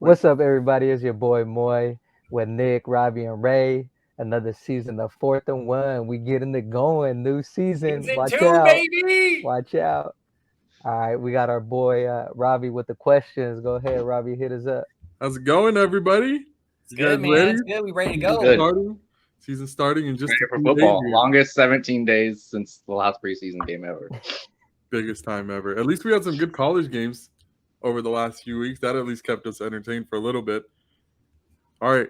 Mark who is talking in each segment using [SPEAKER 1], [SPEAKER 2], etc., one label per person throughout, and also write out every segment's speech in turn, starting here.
[SPEAKER 1] What's up, everybody? It's your boy Moy with Nick, Robbie, and Ray. Another season of Fourth and One. We getting it going. New season.
[SPEAKER 2] Season
[SPEAKER 1] Watch
[SPEAKER 2] two,
[SPEAKER 1] out.
[SPEAKER 2] baby.
[SPEAKER 1] Watch out. All right, we got our boy Robbie with the questions. Go ahead, Robbie. Hit us up.
[SPEAKER 3] How's it going, everybody?
[SPEAKER 2] It's
[SPEAKER 3] You guys
[SPEAKER 2] good, man.
[SPEAKER 3] ready?
[SPEAKER 2] It's good. We ready to
[SPEAKER 3] Season
[SPEAKER 2] go.
[SPEAKER 4] Good.
[SPEAKER 3] starting. Season starting in just
[SPEAKER 4] Ready
[SPEAKER 3] a
[SPEAKER 4] for
[SPEAKER 3] few days
[SPEAKER 4] football.
[SPEAKER 3] here.
[SPEAKER 4] Longest 17 days since the last preseason game ever.
[SPEAKER 3] Biggest time ever. At least we had some good college games over the last few weeks. That at least kept us entertained for a little bit. All right.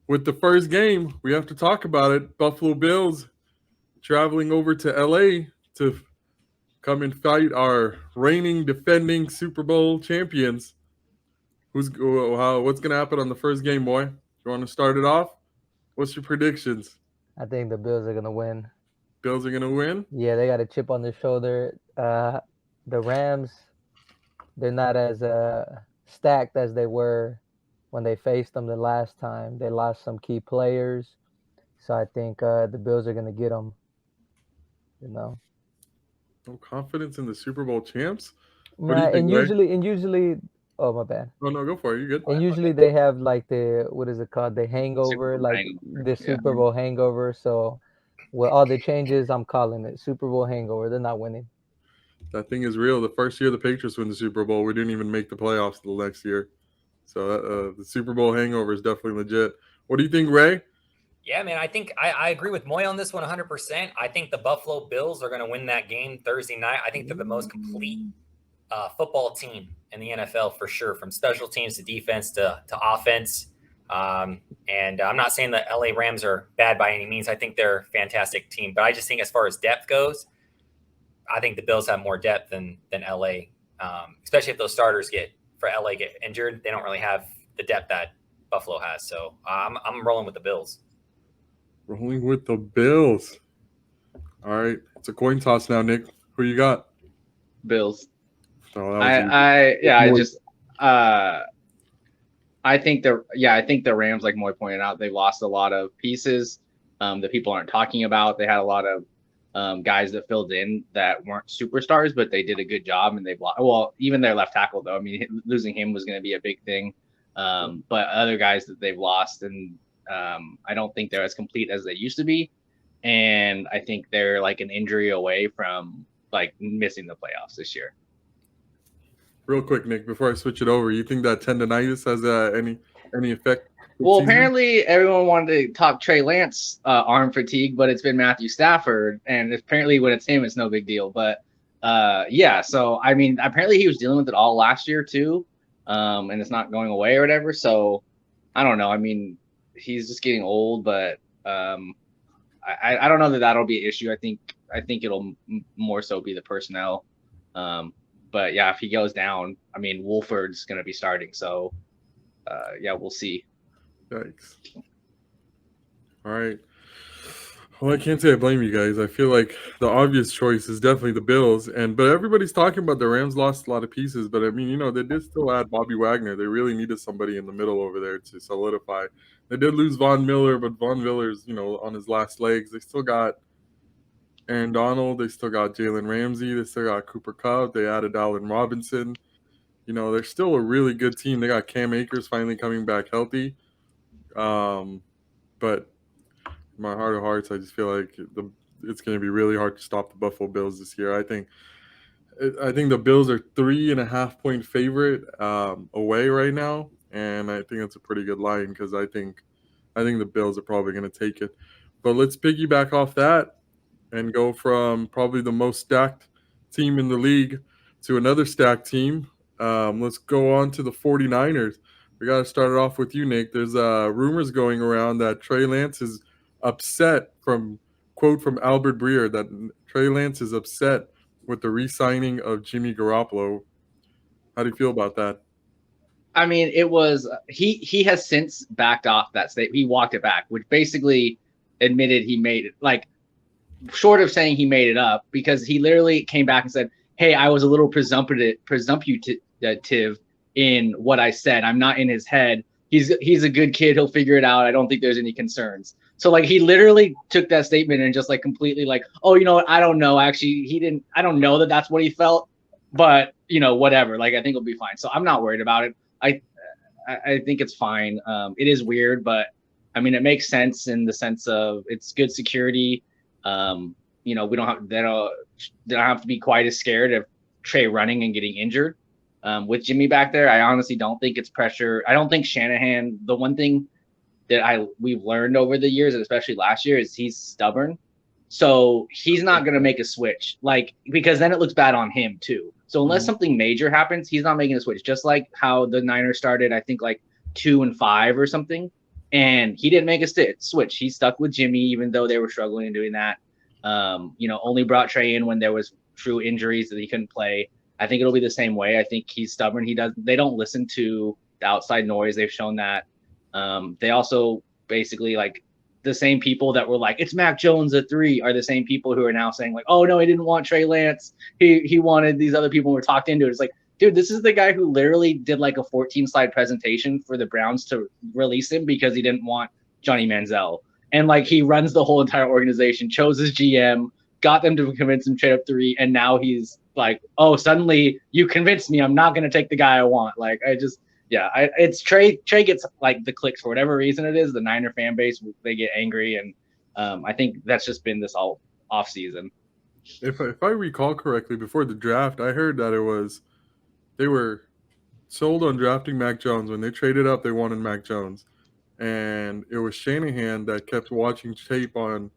[SPEAKER 3] With the first game, we have to talk about it. Buffalo Bills traveling over to LA to come and fight our reigning, defending Super Bowl champions. What's going to happen on the first game, boy? You want to start it off? What's your predictions?
[SPEAKER 1] I think the Bills are gonna win.
[SPEAKER 3] Bills are going to win?
[SPEAKER 1] Yeah, they got a chip on their shoulder. The Rams, they're not as stacked as they were when they faced them the last time. They lost some key players, so I think the Bills are gonna get them. You know.
[SPEAKER 3] No confidence in the Super Bowl champs? What do you
[SPEAKER 1] Right,
[SPEAKER 3] think, Ray?
[SPEAKER 1] and usually, oh my bad.
[SPEAKER 3] Oh, no, go for it. You're good.
[SPEAKER 1] And usually they have like the what is it called? The
[SPEAKER 4] Super
[SPEAKER 1] hangover,
[SPEAKER 4] Bowl
[SPEAKER 1] like
[SPEAKER 4] hangover.
[SPEAKER 1] the
[SPEAKER 4] Yeah.
[SPEAKER 1] Super Bowl hangover. So with all the changes, I'm calling it Super Bowl hangover. They're not winning.
[SPEAKER 3] That thing is real. The first year the Patriots win the Super Bowl, we didn't even make the playoffs the next year. So the Super Bowl hangover is definitely legit. What do you think, Ray?
[SPEAKER 2] Yeah, man. I think I agree with Moy on this one 100%. I think the Buffalo Bills are going to win that game Thursday night. I think they're the most complete football team in the NFL for sure, from special teams to defense to offense. And I'm not saying the LA Rams are bad by any means. I think they're a fantastic team. But I just think as far as depth goes, I think the Bills have more depth than LA, especially if those starters get injured. They don't really have the depth that Buffalo has. So I'm rolling with the Bills.
[SPEAKER 3] Rolling with the Bills. All right. It's a coin toss now, Nick. Who you got?
[SPEAKER 4] Bills.
[SPEAKER 3] Oh, that was easy.
[SPEAKER 4] I think the Rams, like Moy pointed out, they've lost a lot of pieces that people aren't talking about. They had a lot of guys that filled in that weren't superstars, but they did a good job, and they've lost. Well, even their left tackle, though. I mean, losing him was going to be a big thing. But other guys that they've lost, and I don't think they're as complete as they used to be. And I think they're like an injury away from like missing the playoffs this year.
[SPEAKER 3] Real quick, Nick, before I switch it over, you think that tendonitis has any effect?
[SPEAKER 4] Well, apparently everyone wanted to talk Trey Lance arm fatigue, but it's been Matthew Stafford, and apparently when it's him, it's no big deal. But yeah, so I mean, apparently he was dealing with it all last year too, and it's not going away or whatever. So I don't know. I mean, he's just getting old, but I don't know that that'll be an issue. I think it'll more so be the personnel. But yeah, if he goes down, I mean, Wolford's going to be starting. So yeah, we'll see.
[SPEAKER 3] Yikes. All right. Well, I can't say I blame you guys. I feel like the obvious choice is definitely the Bills, but everybody's talking about the Rams lost a lot of pieces. But I mean, they did still add Bobby Wagner. They really needed somebody in the middle over there to solidify. They did lose Von Miller, but Von Miller's on his last legs. They still got Aaron Donald. They still got Jalen Ramsey. They still got Cooper Kupp. They added Allen Robinson. They're still a really good team. They got Cam Akers finally coming back healthy. But in my heart of hearts, I just feel like it's going to be really hard to stop the Buffalo Bills this year. I think the Bills are 3.5-point favorite away right now, and I think that's a pretty good line because I think the Bills are probably going to take it. But let's piggyback off that and go from probably the most stacked team in the league to another stacked team. Let's go on to the 49ers. We got to start it off with you, Nick. There's rumors going around that Trey Lance is upset quote from Albert Breer that Trey Lance is upset with the re-signing of Jimmy Garoppolo. How do you feel about that?
[SPEAKER 4] I mean, it was he has since backed off that statement. He walked it back, which basically admitted he made it, like short of saying he made it up, because he literally came back and said, "Hey, I was a little presumptive in what I said. I'm not in his head. He's a good kid. He'll figure it out. I don't think there's any concerns." So like he literally took that statement and just like completely like, "Oh, you know what? I don't know. Actually, he didn't. I don't know that that's what he felt, but whatever. Like I think it'll be fine." So I'm not worried about it. I think it's fine. It is weird, but I mean, it makes sense in the sense of it's good security. We don't have they don't have to be quite as scared of Trey running and getting injured. With Jimmy back there, I honestly don't think it's pressure. I don't think Shanahan. The one thing that we've learned over the years, and especially last year, is he's stubborn. So he's not going to make a switch, because then it looks bad on him too. So unless something major happens, he's not making a switch. Just like how the Niners started, I think 2-5 or something, and he didn't make a switch. He stuck with Jimmy, even though they were struggling in doing that. Only brought Trey in when there was true injuries that he couldn't play. I think it'll be the same way. I think he's stubborn. They don't listen to the outside noise. They've shown that. They also basically the same people that were like, it's Mac Jones at 3 are the same people who are now saying oh no, he didn't want Trey Lance. He wanted these other people who were talked into it. It's like, dude, this is the guy who literally did a 14-slide presentation for the Browns to release him because he didn't want Johnny Manziel. And he runs the whole entire organization, chose his GM, got them to convince him trade up 3. And now he's oh, suddenly you convinced me. I'm not going to take the guy I want. It's Trey. Trey gets the clicks for whatever reason it is. The Niner fan base, they get angry, and I think that's just been this all off season.
[SPEAKER 3] If I recall correctly, before the draft, I heard that they were sold on drafting Mac Jones. When they traded up, they wanted Mac Jones, and it was Shanahan that kept watching tape on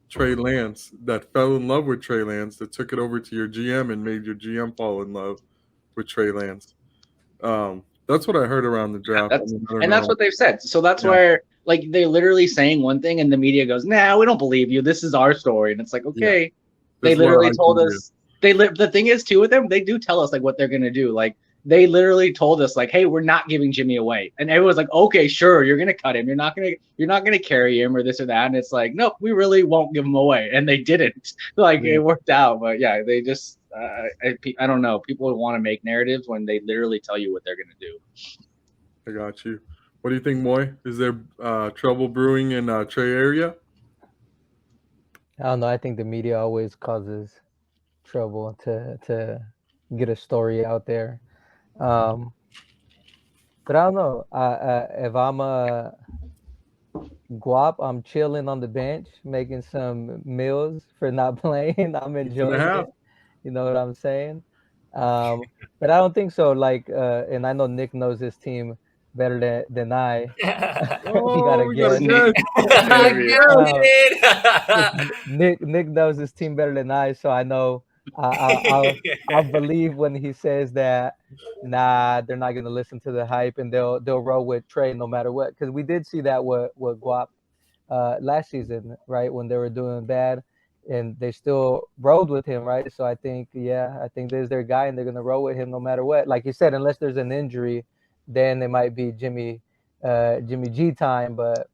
[SPEAKER 3] Trey Lance, that fell in love with Trey Lance, that took it over to your GM and made your GM fall in love with Trey Lance. That's what I heard around the draft.
[SPEAKER 4] That's what they've said. So that's where they're literally saying one thing and the media goes, nah, we don't believe you. This is our story. And it's okay. Yeah. They literally told us. The thing is too with them, they do tell us what they're gonna do. They literally told us hey, we're not giving Jimmy away. And everyone's like, okay, sure, you're gonna cut him. You're not gonna carry him or this or that. And it's nope, we really won't give him away. And they didn't. It worked out. But yeah, they just I don't know. People want to make narratives when they literally tell you what they're gonna do.
[SPEAKER 3] I got you. What do you think, Moy? Is there trouble brewing in Trey area?
[SPEAKER 1] I don't know. I think the media always causes trouble to get a story out there. But I don't know. If I'm a Guap, I'm chilling on the bench, making some meals for not playing. I'm enjoying it. You know what I'm saying? But I don't think so. And I know Nick knows his team better than I.
[SPEAKER 3] We got
[SPEAKER 1] Nick knows his team better than I, so I know I'll believe when he says that. Nah, they're not gonna listen to the hype, and they'll roll with Trey no matter what. Because we did see that with Guap last season, right, when they were doing bad, and they still rode with him, right? So I think there's their guy, and they're gonna roll with him no matter what. Like you said, unless there's an injury, then it might be Jimmy G time, but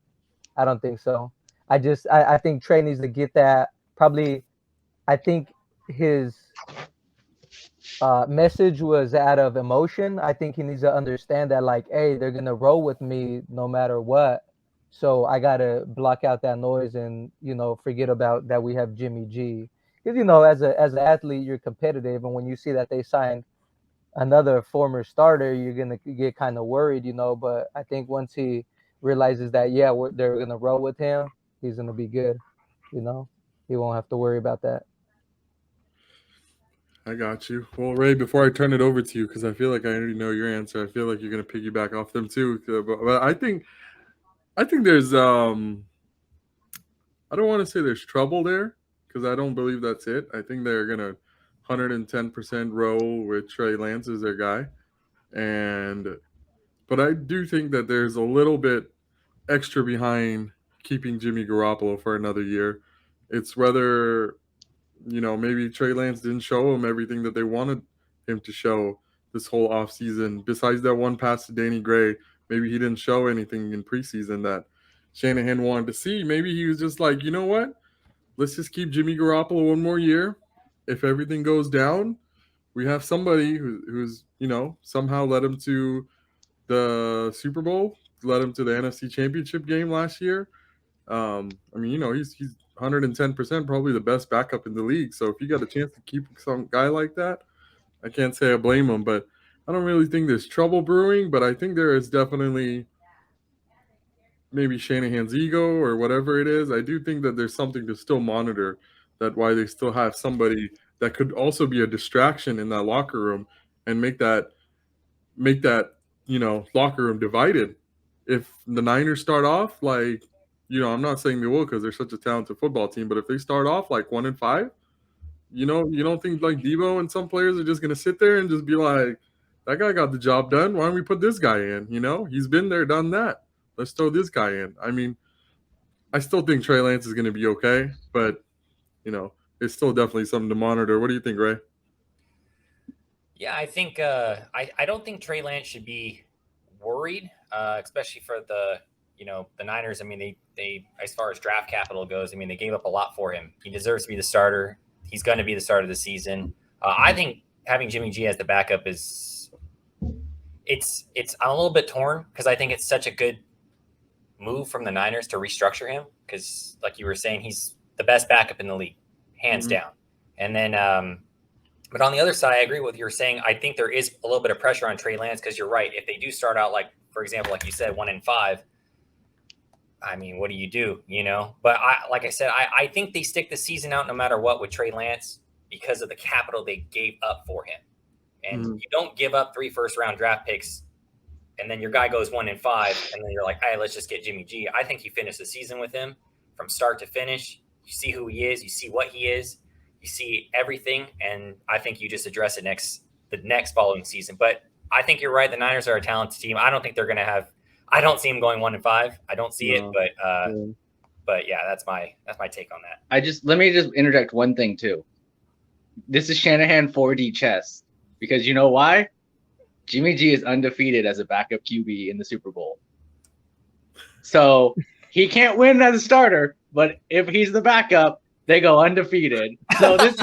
[SPEAKER 1] I don't think so. I think Trey needs to get that. Probably, I think his message was out of emotion. I think he needs to understand that, hey, they're gonna roll with me no matter what. So I gotta block out that noise and forget about that we have Jimmy G. Because as an athlete, you're competitive, and when you see that they signed another former starter, you're gonna get kind of worried, But I think once he realizes that, they're gonna roll with him, he's gonna be good. He won't have to worry about that.
[SPEAKER 3] I got you. Well, Ray, before I turn it over to you, because I feel like I already know your answer, I feel like you're gonna piggyback off them too. But I think there's I don't want to say there's trouble there, because I don't believe that's it. I think they're gonna 110% roll with Trey Lance as their guy, but I do think that there's a little bit extra behind keeping Jimmy Garoppolo for another year. It's whether maybe Trey Lance didn't show him everything that they wanted him to show this whole offseason. Besides that one pass to Danny Gray, maybe he didn't show anything in preseason that Shanahan wanted to see. Maybe he was just like, you know what? Let's just keep Jimmy Garoppolo one more year. If everything goes down, we have somebody who's somehow led him to the Super Bowl, led him to the NFC Championship game last year. He's 110% probably the best backup in the league. So if you got a chance to keep some guy like that, I can't say I blame him. But I don't really think there's trouble brewing, but I think there is definitely maybe Shanahan's ego or whatever it is. I do think that there's something to still monitor. That why they still have somebody that could also be a distraction in that locker room and make that locker room divided. If the Niners start off like, I'm not saying they will because they're such a talented football team, but if they start off like 1-5, you don't think like Debo and some players are just gonna sit there and just be like, that guy got the job done. Why don't we put this guy in? He's been there, done that. Let's throw this guy in. I mean, I still think Trey Lance is gonna be okay, but it's still definitely something to monitor. What do you think, Ray?
[SPEAKER 2] Yeah, I think I don't think Trey Lance should be worried, especially for the Niners. I mean, they as far as draft capital goes, I mean, they gave up a lot for him. He deserves to be the starter. He's going to be the starter of the season. I think having Jimmy G as the backup it's I'm a little bit torn because I think it's such a good move from the Niners to restructure him because, like you were saying, he's the best backup in the league, hands down. And then, but on the other side, I agree with what you're saying. I think there is a little bit of pressure on Trey Lance because you're right. If they do start out for example, like you said, 1-5. I mean, what do you do? But like I said, I think they stick the season out no matter what with Trey Lance because of the capital they gave up for him. And you don't give up 3 first-round draft picks, and then your guy goes 1-5, and then you're like, hey, let's just get Jimmy G. I think you finish the season with him from start to finish. You see who he is. You see what he is. You see everything, and I think you just address it the next following season. But I think you're right. The Niners are a talented team. I don't think they're going to have. I don't see them going 1-5. I don't see it, but yeah, that's my take on that.
[SPEAKER 4] Let me just interject one thing too. This is Shanahan 4D chess because you know why? Jimmy G is undefeated as a backup QB in the Super Bowl. So he can't win as a starter, but if he's the backup, they go undefeated. So this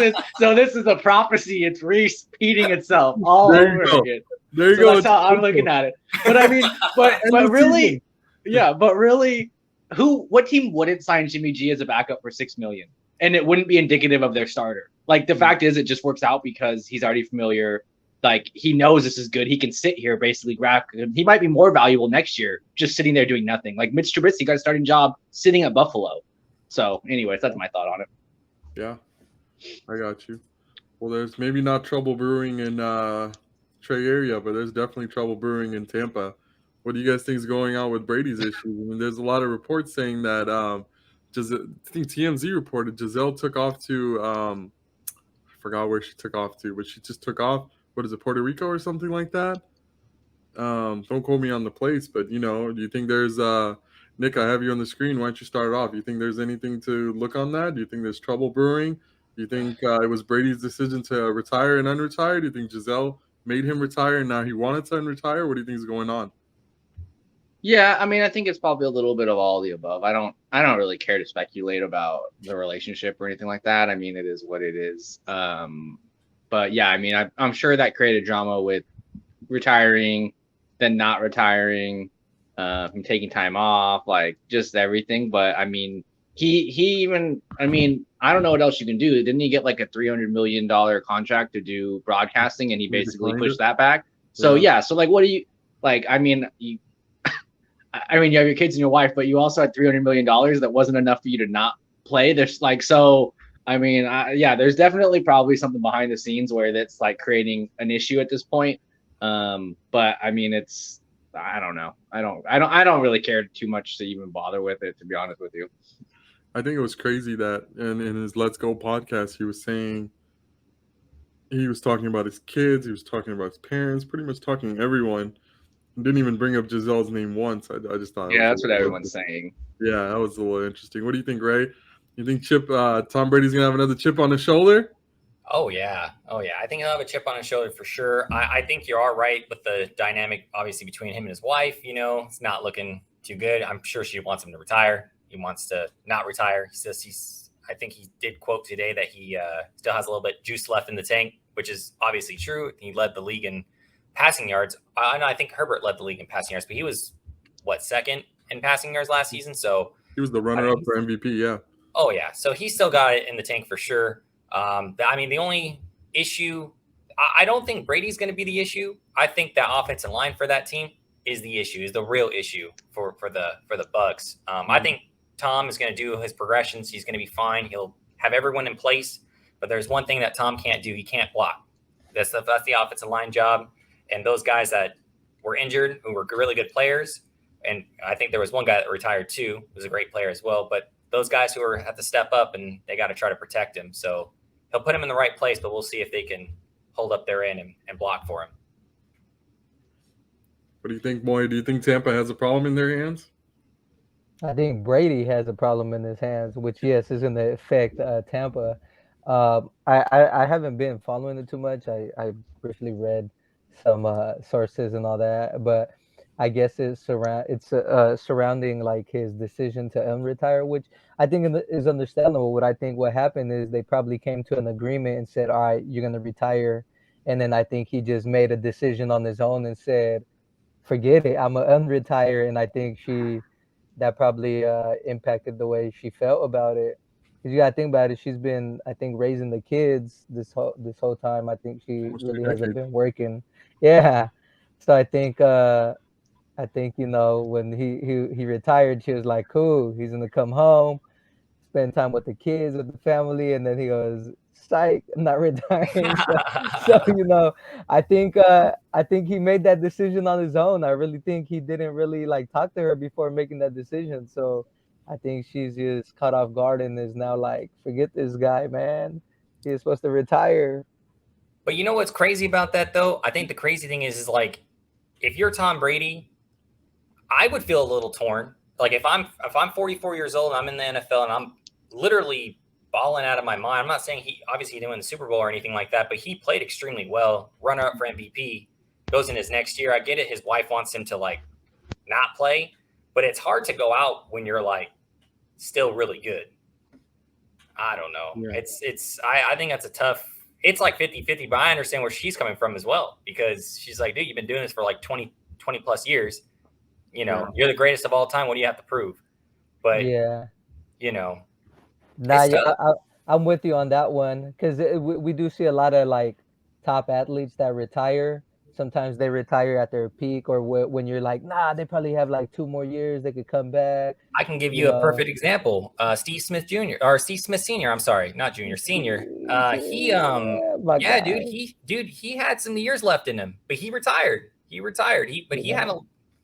[SPEAKER 4] is a prophecy. It's repeating itself all over again.
[SPEAKER 3] There you go.
[SPEAKER 4] That's how I'm looking at it. But I mean, but really, yeah. But really, what team wouldn't sign Jimmy G as a backup for $6 million? And it wouldn't be indicative of their starter. Like the fact is, it just works out because he's already familiar. Like he knows this is good. He can sit here basically grab. He might be more valuable next year just sitting there doing nothing. Like Mitch Trubisky got a starting job sitting at Buffalo. So, anyways, that's my thought on it.
[SPEAKER 3] Yeah, I got you. Well, there's maybe not trouble brewing in Trey area, but there's definitely trouble brewing in Tampa. What do you guys think is going on with Brady's issues? I mean, there's a lot of reports saying that I think TMZ reported Giselle took off to I forgot where she took off to, but she just took off. What is it, Puerto Rico or something like that? Don't quote me on the place, but do you think there's Nick, I have you on the screen. Why don't you start it off? Do you think there's anything to look on that? Do you think there's trouble brewing? Do you think it was Brady's decision to retire and unretire? Do you think Giselle made him retire and now he wanted to unretire? What do you think is going on?
[SPEAKER 4] Yeah, I mean, I think it's probably a little bit of all the above. I don't really care to speculate about the relationship or anything like that. I mean, it is what it is. But yeah, I mean, I'm sure that created drama with retiring, then not retiring. From taking time off, like just everything. But I mean, he even, I mean, I don't know what else you can do. Didn't he get like a $300 million contract to do broadcasting, and he basically pushed that back? So yeah, so like, what do you like? I mean, you have your kids and your wife, but you also had $300 million that wasn't enough for you to not play. There's like, so I mean, yeah, there's definitely probably something behind the scenes where that's like creating an issue at this point. But I mean, I don't know. I don't really care too much to even bother with it, to be honest with you.
[SPEAKER 3] I think it was crazy that in his Let's Go podcast, he was saying he was talking about his kids, he was talking about his parents, pretty much talking to everyone. Didn't even bring up Giselle's name once. I just thought.
[SPEAKER 4] Yeah, that's what everyone's saying.
[SPEAKER 3] Yeah, that was a little interesting. What do you think, Ray? You think Tom Brady's gonna have another chip on his shoulder?
[SPEAKER 2] Oh yeah. I think he'll have a chip on his shoulder for sure. I think you are right with the dynamic, obviously, between him and his wife. It's not looking too good. I'm sure she wants him to retire. He wants to not retire. He says I think he did quote today that he still has a little bit juice left in the tank, which is obviously true. He led the league in passing yards. I think Herbert led the league in passing yards, but he was second in passing yards last season. So
[SPEAKER 3] he was the runner-up for MVP. Yeah.
[SPEAKER 2] Oh yeah. So he still got it in the tank for sure. I mean, the only issue I don't think Brady's going to be the issue. I think that offensive line for that team is the issue, is the real issue for the Bucks. I think Tom is going to do his progressions. He's going to be fine. He'll have everyone in place. But there's one thing that Tom can't do. He can't block. That's the offensive line job. And those guys that were injured, who were really good players, and I think there was one guy that retired too, who was a great player as well. But those guys who have to step up, and they got to try to protect him. So he'll put him in the right place, but we'll see if they can hold up their end and block for him.
[SPEAKER 3] What do you think, Moy? Do you think Tampa has a problem in their hands?
[SPEAKER 1] I think Brady has a problem in his hands, which yes is going to affect Tampa. I haven't been following it too much. I briefly read some sources and all that, but I guess it's surrounding like his decision to unretire, which I think is understandable. What happened is they probably came to an agreement and said, "All right, you're going to retire," and then I think he just made a decision on his own and said, "Forget it, I'm gonna unretire," and I think that probably impacted the way she felt about it. Because you gotta think about it, she's been, I think, raising the kids this whole time. I think she
[SPEAKER 3] Almost
[SPEAKER 1] really
[SPEAKER 3] 2
[SPEAKER 1] hasn't
[SPEAKER 3] decades.
[SPEAKER 1] been working. Yeah. So I think when he retired, she was like, "Cool, he's gonna come home, spend time with the kids, with the family," and then he goes, "Psych, I'm not retiring." So I think he made that decision on his own. I really think he didn't really like talk to her before making that decision. So I think she's just caught off guard and is now like, "Forget this guy, man. He's supposed to retire."
[SPEAKER 2] But you know what's crazy about that, though? I think the crazy thing is like, if you're Tom Brady, I would feel a little torn. Like if I'm 44 years old and I'm in the NFL and I'm literally balling out of my mind. I'm not saying he obviously didn't win the Super Bowl or anything like that, but he played extremely well. Runner up for MVP, goes in his next year. I get it. His wife wants him to like not play, but it's hard to go out when you're like still really good. I don't know.
[SPEAKER 3] Yeah.
[SPEAKER 2] I think that's a tough. It's like 50-50, but I understand where she's coming from as well, because she's like, dude, you've been doing this for like 20 plus years. You know, you're the greatest of all time. What do you have to prove? But,
[SPEAKER 1] Yeah.
[SPEAKER 2] you know,
[SPEAKER 1] Nah,
[SPEAKER 2] it's
[SPEAKER 1] yeah,
[SPEAKER 2] tough.
[SPEAKER 1] I'm with you on that one because we do see a lot of like top athletes that retire. Sometimes they retire at their peak, or when you're like, nah, they probably have like 2 more years, they could come back.
[SPEAKER 2] I can give
[SPEAKER 1] You
[SPEAKER 2] you a
[SPEAKER 1] know,
[SPEAKER 2] perfect example. Steve Smith Jr. or Steve Smith Sr. I'm sorry, not Jr. Senior. He
[SPEAKER 1] yeah, my
[SPEAKER 2] yeah,
[SPEAKER 1] guy.
[SPEAKER 2] he had some years left in him, but he retired. He
[SPEAKER 1] Yeah.
[SPEAKER 2] had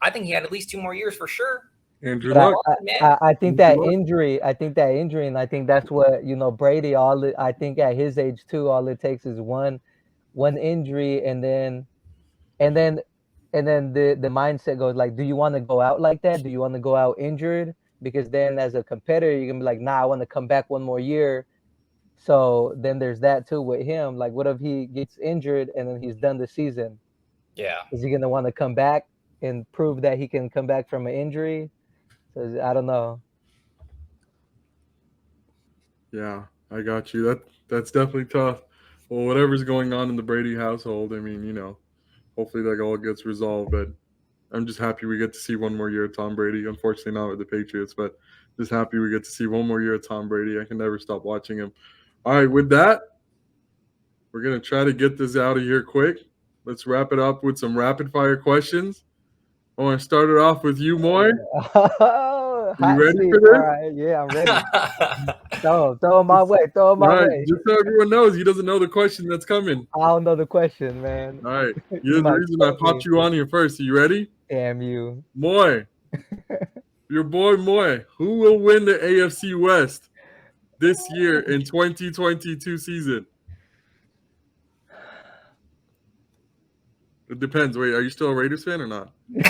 [SPEAKER 2] I think he had at least 2 more years for sure.
[SPEAKER 3] Andrew
[SPEAKER 1] But
[SPEAKER 3] Luck.
[SPEAKER 2] Man.
[SPEAKER 1] I think
[SPEAKER 3] Andrew
[SPEAKER 1] that
[SPEAKER 3] Luck.
[SPEAKER 1] injury, and I think that's what Brady. I think at his age too, all it takes is one injury, and then the mindset goes like, do you want to go out like that? Do you want to go out injured? Because then as a competitor, you're gonna be like, nah, I want to come back one more year. So then there's that too with him. Like, what if he gets injured and then he's done the season?
[SPEAKER 2] Yeah.
[SPEAKER 1] Is he gonna want to come back and prove that he can come back from an injury? So I don't know.
[SPEAKER 3] Yeah, I got you. That's definitely tough. Well, whatever's going on in the Brady household, I mean, hopefully that all gets resolved. But I'm just happy we get to see one more year of Tom Brady. Unfortunately, not with the Patriots, but just happy we get to see one more year of Tom Brady. I can never stop watching him. All right, with that, we're gonna try to get this out of here quick. Let's wrap it up with some rapid fire questions. I want to start it off with you, Moy.
[SPEAKER 1] Oh,
[SPEAKER 3] You
[SPEAKER 1] hot
[SPEAKER 3] ready
[SPEAKER 1] seat.
[SPEAKER 3] for
[SPEAKER 1] All
[SPEAKER 3] this?
[SPEAKER 1] right, yeah, I'm ready. Throw him my way. Throw him
[SPEAKER 3] All
[SPEAKER 1] my
[SPEAKER 3] right,
[SPEAKER 1] way.
[SPEAKER 3] just so everyone knows, he doesn't know the question that's coming.
[SPEAKER 1] I don't know the question, man.
[SPEAKER 3] All right,
[SPEAKER 1] You
[SPEAKER 3] you're the
[SPEAKER 1] might
[SPEAKER 3] reason I
[SPEAKER 1] stuff
[SPEAKER 3] popped
[SPEAKER 1] me.
[SPEAKER 3] you on here first. Are you ready?
[SPEAKER 1] Damn you.
[SPEAKER 3] Moy, your boy Moy, who will win the AFC West this year in 2022 season? It depends. Wait, are you still a Raiders fan or not?
[SPEAKER 1] This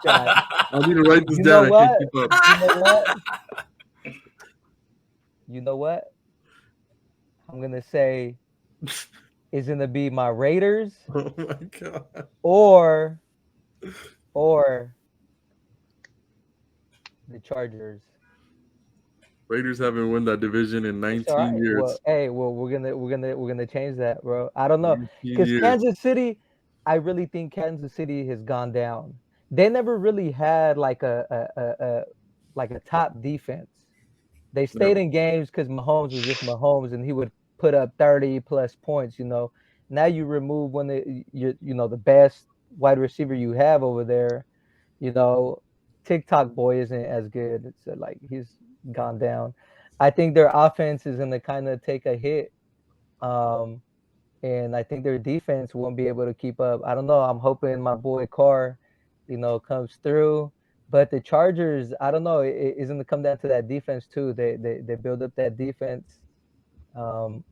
[SPEAKER 1] guy.
[SPEAKER 3] I need to write this
[SPEAKER 1] You
[SPEAKER 3] down.
[SPEAKER 1] know
[SPEAKER 3] I
[SPEAKER 1] what?
[SPEAKER 3] can't keep up.
[SPEAKER 1] You know what? You know what? I'm gonna say it's gonna be my Raiders
[SPEAKER 3] Oh my god.
[SPEAKER 1] or the Chargers.
[SPEAKER 3] Raiders haven't won that division in
[SPEAKER 1] It's all
[SPEAKER 3] 19
[SPEAKER 1] right. Well,
[SPEAKER 3] years.
[SPEAKER 1] hey, well, we're gonna change that, bro. I don't know,
[SPEAKER 3] 19
[SPEAKER 1] because
[SPEAKER 3] years.
[SPEAKER 1] Kansas City, I really think Kansas City has gone down. They never really had like a top defense. They stayed
[SPEAKER 3] Never.
[SPEAKER 1] in games because Mahomes was just Mahomes, and he would put up 30 plus points. Now you remove the best wide receiver you have over there. TikTok boy isn't as good. It's like he's gone down. I think their offense is going to kind of take a hit. And I think their defense won't be able to keep up. I don't know. I'm hoping my boy Carr, comes through. But the Chargers, I don't know. It's going to come down to that defense too. They build up that defense, and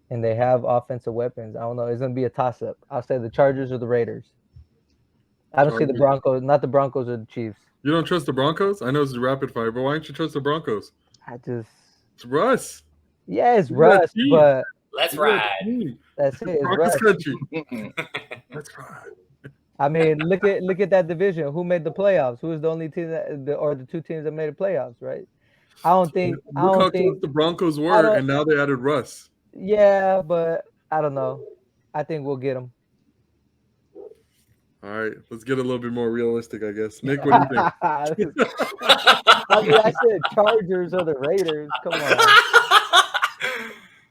[SPEAKER 1] they have offensive weapons. I don't know. It's going to be a toss up. I'll say the Chargers or the Raiders. I don't see the Broncos, not the Broncos or the Chiefs.
[SPEAKER 3] You don't trust the Broncos? I know it's rapid fire, but why don't you trust the Broncos? It's Russ.
[SPEAKER 1] Yeah, it's Russ, but
[SPEAKER 2] let's ride.
[SPEAKER 1] That's it. It's
[SPEAKER 3] Broncos
[SPEAKER 1] Russ.
[SPEAKER 3] country. Let's ride.
[SPEAKER 1] I mean, look at that division. Who made the playoffs? Who was the only team or the two teams that made the playoffs? Right? I don't think
[SPEAKER 3] the Broncos were, and now they added Russ.
[SPEAKER 1] Yeah, but I don't know. I think we'll get them.
[SPEAKER 3] All right, let's get a little bit more realistic, I guess. Nick, what do you think?
[SPEAKER 1] I said Chargers or the Raiders. Come on.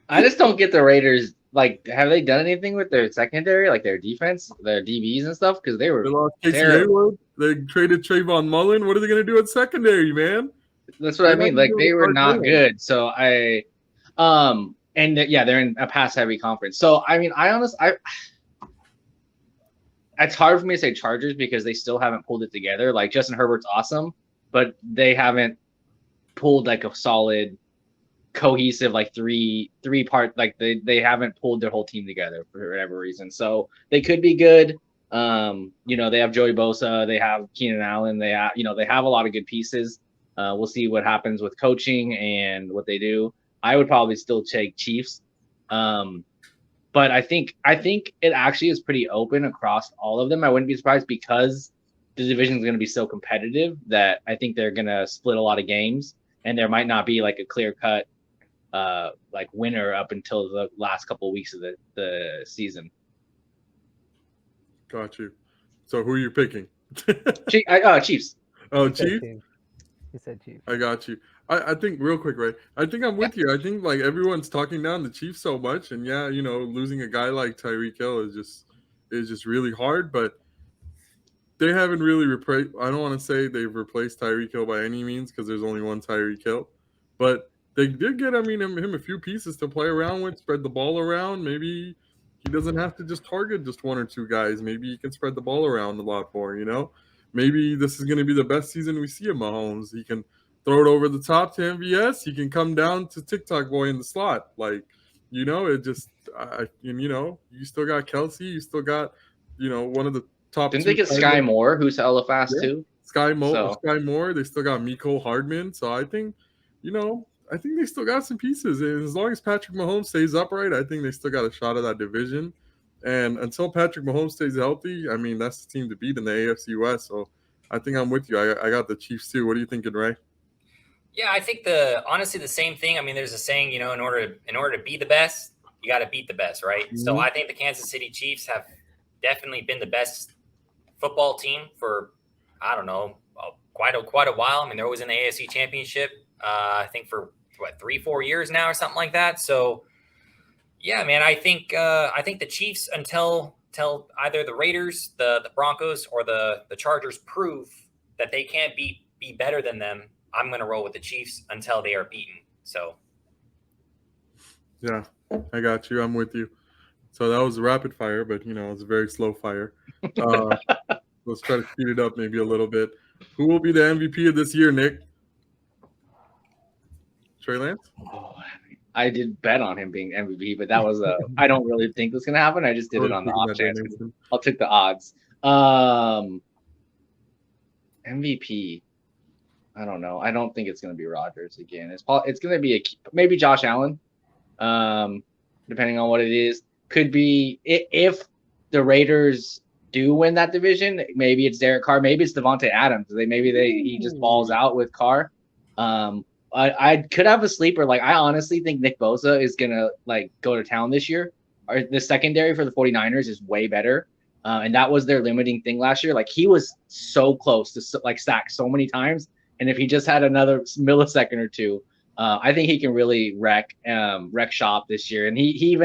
[SPEAKER 4] I just don't get the Raiders. Like, have they done anything with their secondary, like their defense, their DBs and stuff? Because they
[SPEAKER 3] lost Casey Hayward. They traded Trayvon Mullen. What are they going to do at secondary, man?
[SPEAKER 4] That's what I mean. Like, they were not good. So they're in a pass-heavy conference. So I mean, it's hard for me to say Chargers because they still haven't pulled it together. Like, Justin Herbert's awesome, but they haven't pulled like a solid, cohesive, like three part. Like they haven't pulled their whole team together for whatever reason. So they could be good. They have Joey Bosa, they have Keenan Allen, they have a lot of good pieces. We'll see what happens with coaching and what they do. I would probably still take Chiefs. But I think it actually is pretty open across all of them. I wouldn't be surprised because the division is going to be so competitive that I think they're going to split a lot of games, and there might not be like a clear cut like winner up until the last couple of weeks of the season.
[SPEAKER 3] Got you. So who are you picking?
[SPEAKER 4] Chiefs.
[SPEAKER 3] Oh, Chiefs.
[SPEAKER 1] He said Chiefs.
[SPEAKER 3] I got you. I think real quick, right? I think I'm with you. I think like everyone's talking down the Chiefs so much, and losing a guy like Tyreek Hill is just really hard. But they haven't really replaced. I don't want to say they've replaced Tyreek Hill by any means because there's only one Tyreek Hill, but they did get him a few pieces to play around with, spread the ball around. Maybe he doesn't have to just target just one or two guys. Maybe he can spread the ball around a lot more. Maybe this is going to be the best season we see of Mahomes. He can throw it over the top to MVS. He can come down to TikTok boy in the slot. Like, it just, you still got Kelsey. You still got, one of the top.
[SPEAKER 4] Didn't they get Sky Moore, who's hella fast too?
[SPEAKER 3] Sky Moore. They still got Mecole Hardman. So I think, I think they still got some pieces. And as long as Patrick Mahomes stays upright, I think they still got a shot at that division. And until Patrick Mahomes stays healthy, I mean, that's the team to beat in the AFC West. So I think I'm with you. I got the Chiefs too. What are you thinking, Ray?
[SPEAKER 2] Yeah, I think honestly the same thing. I mean, there's a saying, in order to be the best, you got to beat the best, right? Mm-hmm. So I think the Kansas City Chiefs have definitely been the best football team for, I don't know, quite a while. I mean, they're always in the AFC Championship. I think for 3-4 years now or something like that. So yeah, man, I think the Chiefs until either the Raiders, the Broncos, or the Chargers prove that they can't be better than them, I'm going to roll with the Chiefs until they are beaten. So,
[SPEAKER 3] yeah, I got you. I'm with you. So that was rapid fire, but it's a very slow fire. Let's try to speed it up maybe a little bit. Who will be the MVP of this year, Nick? Trey Lance?
[SPEAKER 4] Oh, I did bet on him being MVP, but that was I don't really think was going to happen. I just did it on the off chance. I'll take the odds. MVP. I don't know. I don't think it's going to be Rodgers again. It's going to be maybe Josh Allen, depending on what it is. Could be if the Raiders do win that division, maybe it's Derek Carr, maybe it's Devontae Adams. He just balls out with Carr. I could have a sleeper. Like, I honestly think Nick Bosa is going to go to town this year. The secondary for the 49ers is way better. And that was their limiting thing last year. Like, he was so close to sack so many times. And if he just had another millisecond or two, I think he can really wreck shop this year. And he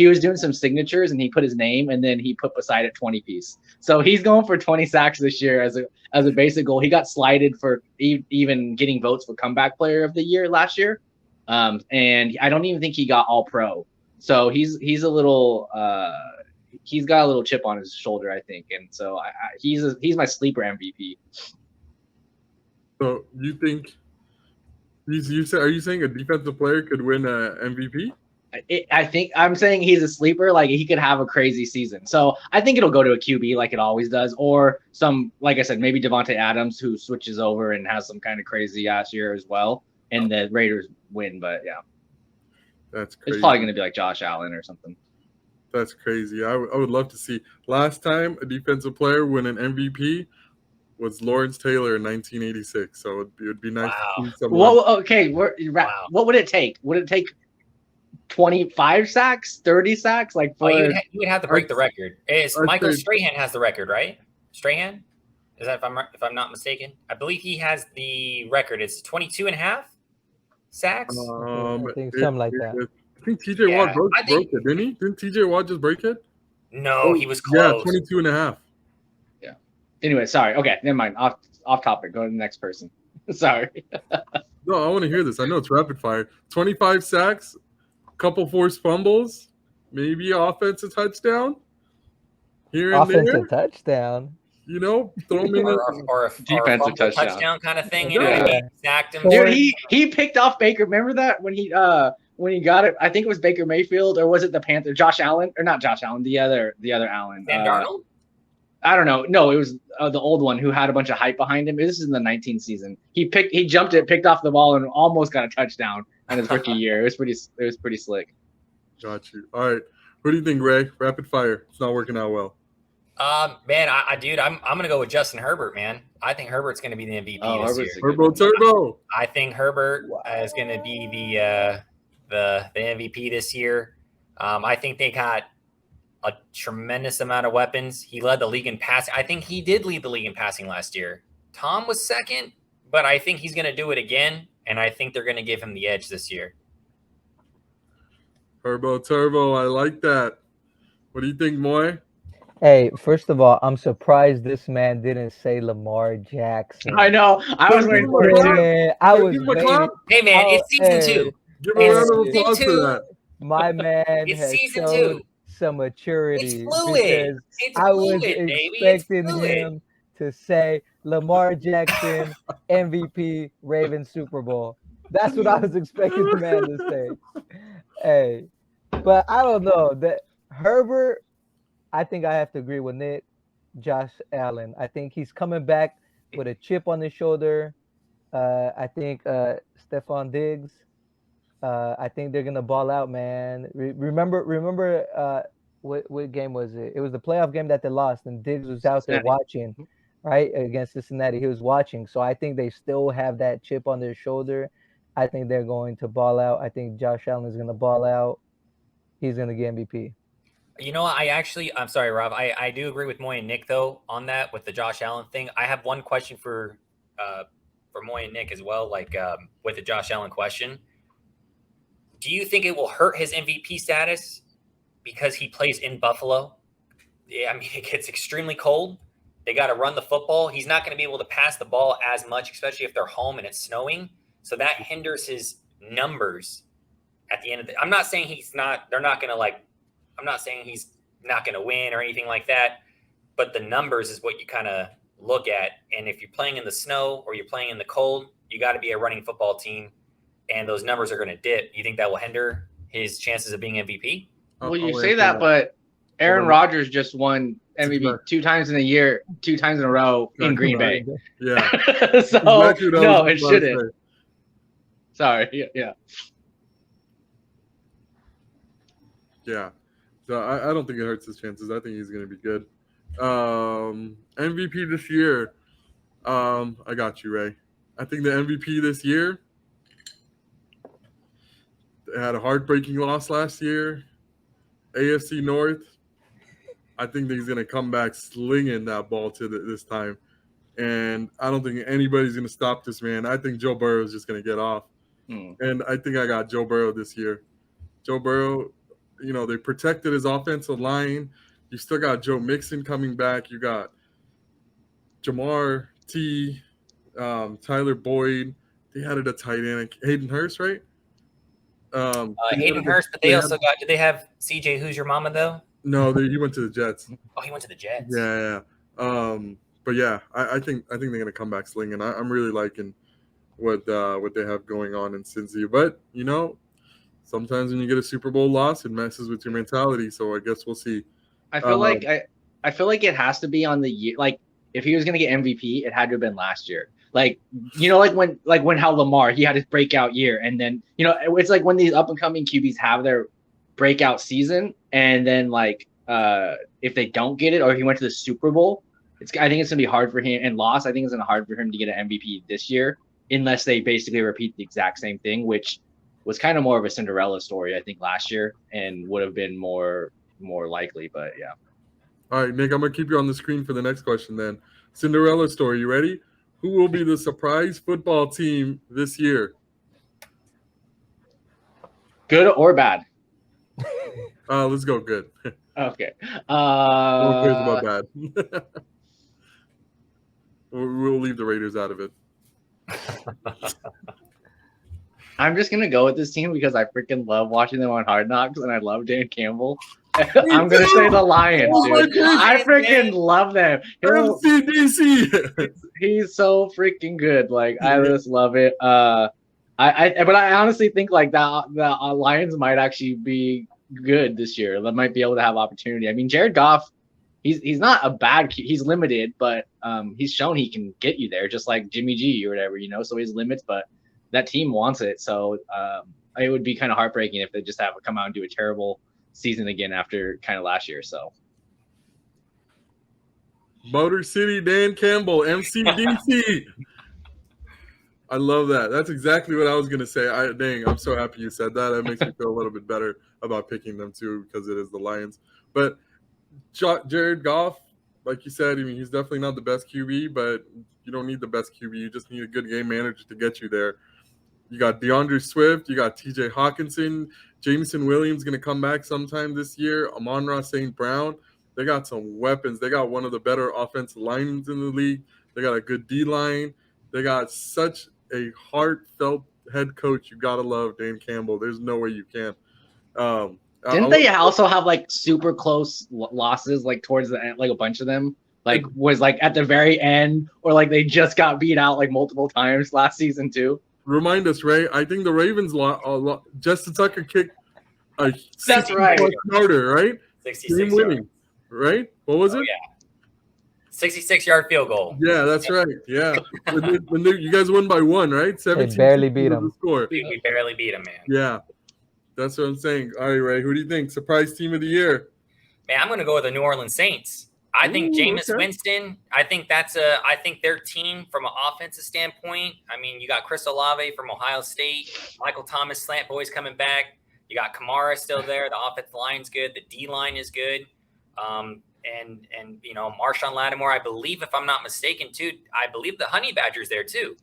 [SPEAKER 4] was doing some signatures and he put his name and then he put beside it 20 piece. So he's going for 20 sacks this year as a basic goal. He got slighted for even getting votes for comeback player of the year last year. And I don't even think he got all pro. So he's a little he's got a little chip on his shoulder, I think. And so he's my sleeper MVP.
[SPEAKER 3] So you think are you saying a defensive player could win a MVP?
[SPEAKER 4] I think I'm saying he's a sleeper. Like he could have a crazy season. So I think it'll go to a QB like it always does, or some, like I said, maybe Devontae Adams who switches over and has some kind of crazy ass year as well, and the Raiders win. But yeah,
[SPEAKER 3] that's crazy.
[SPEAKER 4] It's probably going to be like Josh Allen or something.
[SPEAKER 3] That's crazy. I would love to see. Last time a defensive player win an MVP was Lawrence Taylor in 1986. So it would be nice to see someone.
[SPEAKER 4] Well, okay. What would it take? Would it take 25 sacks, 30 sacks? Like for
[SPEAKER 2] you would have to break the record. Michael Strahan has the record, right? Strahan? Is that if I'm not mistaken? I believe he has the record. It's 22 and a half sacks.
[SPEAKER 1] I think something like that.
[SPEAKER 3] I think TJ Watt broke it, didn't he? Didn't TJ Watt just break it?
[SPEAKER 2] No, he was close.
[SPEAKER 3] Yeah, 22 and a half.
[SPEAKER 4] Yeah. Anyway, sorry. Okay, never mind. Off topic. Go to the next person. Sorry.
[SPEAKER 3] No, I want to hear this. I know it's rapid fire. 25 sacks, couple forced fumbles, maybe offensive touchdown. Here and
[SPEAKER 1] offensive touchdown.
[SPEAKER 3] You know, throw me
[SPEAKER 2] or a
[SPEAKER 4] defensive
[SPEAKER 2] touchdown kind of thing.
[SPEAKER 3] Yeah.
[SPEAKER 2] He sacked him.
[SPEAKER 4] Dude, he picked off Baker. Remember that when he got it? I think it was Baker Mayfield, or was it the Panther? Josh Allen, or not Josh Allen? The other Allen.
[SPEAKER 2] Sam Darnold.
[SPEAKER 4] I don't know. No, it was the old one who had a bunch of hype behind him. This is in the 19 season. He jumped it, picked off the ball, and almost got a touchdown in his rookie year. It was pretty slick.
[SPEAKER 3] Got you. All right. What do you think, Ray? Rapid fire. It's not working out well.
[SPEAKER 2] Man, I'm gonna go with Justin Herbert, man. I think Herbert's gonna be the MVP this year.
[SPEAKER 3] Turbo.
[SPEAKER 2] I think Herbert is gonna be the MVP this year. I think they got a tremendous amount of weapons. He led the league in passing. I think he did lead the league in passing last year. Tom was second, but I think he's gonna do it again, and I think they're gonna give him the edge this year.
[SPEAKER 3] Turbo, I like that. What do you think, Moy?
[SPEAKER 1] Hey, first of all, I'm surprised this man didn't say Lamar Jackson.
[SPEAKER 4] I know. I was waiting for it too.
[SPEAKER 1] I was waiting.
[SPEAKER 2] Hey, man, it's season 2.
[SPEAKER 3] Give a round of applause for that.
[SPEAKER 1] My man has shown some maturity.
[SPEAKER 2] It's fluid.
[SPEAKER 1] I was expecting him to say Lamar Jackson, MVP, Ravens Super Bowl. That's what I was expecting the man to say. Hey, but I don't know. That Herbert, I think I have to agree with Nick. Josh Allen. I think he's coming back with a chip on his shoulder. I think Stephon Diggs. I think they're gonna ball out, man. Remember what game was it? It was the playoff game that they lost, and Diggs was out there watching, right, against Cincinnati. He was watching, so I think they still have that chip on their shoulder. I think they're going to ball out. I think Josh Allen is gonna ball out. He's gonna get MVP.
[SPEAKER 2] You know, I'm sorry, Rob. I do agree with Moy and Nick though on that with the Josh Allen thing. I have one question for Moy and Nick as well, like with the Josh Allen question. Do you think it will hurt his MVP status because he plays in Buffalo? Yeah, I mean, it gets extremely cold. They got to run the football. He's not going to be able to pass the ball as much, especially if they're home and it's snowing. So that hinders his numbers at the end of the. I'm not saying he's not. They're not going to I'm not saying he's not going to win or anything like that, but the numbers is what you kind of look at. And if you're playing in the snow or you're playing in the cold, you got to be a running football team, and those numbers are going to dip. You think that will hinder his chances of being MVP?
[SPEAKER 4] Well, you say that, but Aaron Rodgers just won MVP 2 times in a year, 2 times in a row in Green Bay.
[SPEAKER 3] Yeah.
[SPEAKER 4] So, no, it shouldn't. Sorry. Yeah.
[SPEAKER 3] Yeah. So I don't think it hurts his chances. I think he's going to be good. MVP this year. I got you, Ray. I think the MVP this year. They had a heartbreaking loss last year. AFC North. I think he's going to come back slinging that ball to this time. And I don't think anybody's going to stop this man. I think Joe Burrow is just going to get off. And I think I got Joe Burrow this year. Joe Burrow, they protected his offensive line. You still got Joe Mixon coming back. You got Jamar T, Tyler Boyd. They had a tight end, Hayden Hurst, right?
[SPEAKER 2] Hayden Hurst, but they also got. Did they have CJ? Who's your mama though?
[SPEAKER 3] No, he went to the Jets.
[SPEAKER 2] Oh, he went to the Jets.
[SPEAKER 3] Yeah. But yeah, I think they're gonna come back slinging. I'm really liking what they have going on in Cincy. But sometimes when you get a Super Bowl loss, it messes with your mentality. So I guess we'll see.
[SPEAKER 4] I feel like it has to be on the year. Like if he was gonna get MVP, it had to have been last year. Like when how Lamar, he had his breakout year, and then it's like when these up and coming QBs have their breakout season, and then if they don't get it, or if he went to the Super Bowl, I think it's gonna be hard for him, and loss. I think it's gonna be hard for him to get an MVP this year, unless they basically repeat the exact same thing, which was kind of more of a Cinderella story, I think, last year, and would have been more likely. But yeah.
[SPEAKER 3] All right, Nick, I'm gonna keep you on the screen for the next question. Then, Cinderella story. You ready? Who will be the surprise football team this year?
[SPEAKER 4] Good or bad?
[SPEAKER 3] Let's go good.
[SPEAKER 4] Okay.
[SPEAKER 3] No cares about bad. We'll leave the Raiders out of it.
[SPEAKER 4] I'm just gonna go with this team because I freaking love watching them on Hard Knocks, and I love Dan Campbell. I'm gonna say the Lions, dude. I freaking love them. He's so freaking good. Like I just love it. But I honestly think the Lions might actually be good this year. They might be able to have opportunity. I mean, Jared Goff, he's not a bad. He's limited, but he's shown he can get you there, just like Jimmy G or whatever. So he's limits, but that team wants it. So it would be kind of heartbreaking if they just have to come out and do a terrible season again after kind of last year. So
[SPEAKER 3] Motor City Dan Campbell, MCDC. I love that. That's exactly what I was gonna say. I'm so happy you said that. That makes me feel a little bit better about picking them too, because it is the Lions. But Jared Goff, like you said, I mean, he's definitely not the best QB, but you don't need the best QB. You just need a good game manager to get you there. You got DeAndre Swift, you got TJ Hawkinson, Jameson Williams going to come back sometime this year, Amon-Ra St. Brown. They got some weapons. They got one of the better offensive lines in the league. They got a good D-line. They got such a heartfelt head coach. You got to love Dan Campbell. There's no way you can't.
[SPEAKER 4] Didn't they also have super close losses towards the end, a bunch of them? Was at the very end, or they just got beat out multiple times last season too?
[SPEAKER 3] Remind us, Ray. I think the Ravens Justin Tucker kicked a
[SPEAKER 4] that's right
[SPEAKER 3] starter, right?
[SPEAKER 2] 66
[SPEAKER 3] winning, right? What was it?
[SPEAKER 2] Yeah, 66-yard field goal.
[SPEAKER 3] Yeah, that's right. Yeah, when you guys won by 1, right? 17.
[SPEAKER 1] They barely beat them.
[SPEAKER 2] We barely beat them, man.
[SPEAKER 3] Yeah, that's what I'm saying. All right, Ray. Who do you think surprise team of the year?
[SPEAKER 2] Man, I'm going to go with the New Orleans Saints. I think Jameis Winston, I think their team from an offensive standpoint. I mean, you got Chris Olave from Ohio State, Michael Thomas, Slant Boys coming back. You got Kamara still there. The offensive line's good. The D line is good. And Marshawn Lattimore, I believe, if I'm not mistaken, too. I believe the Honey Badger's there too.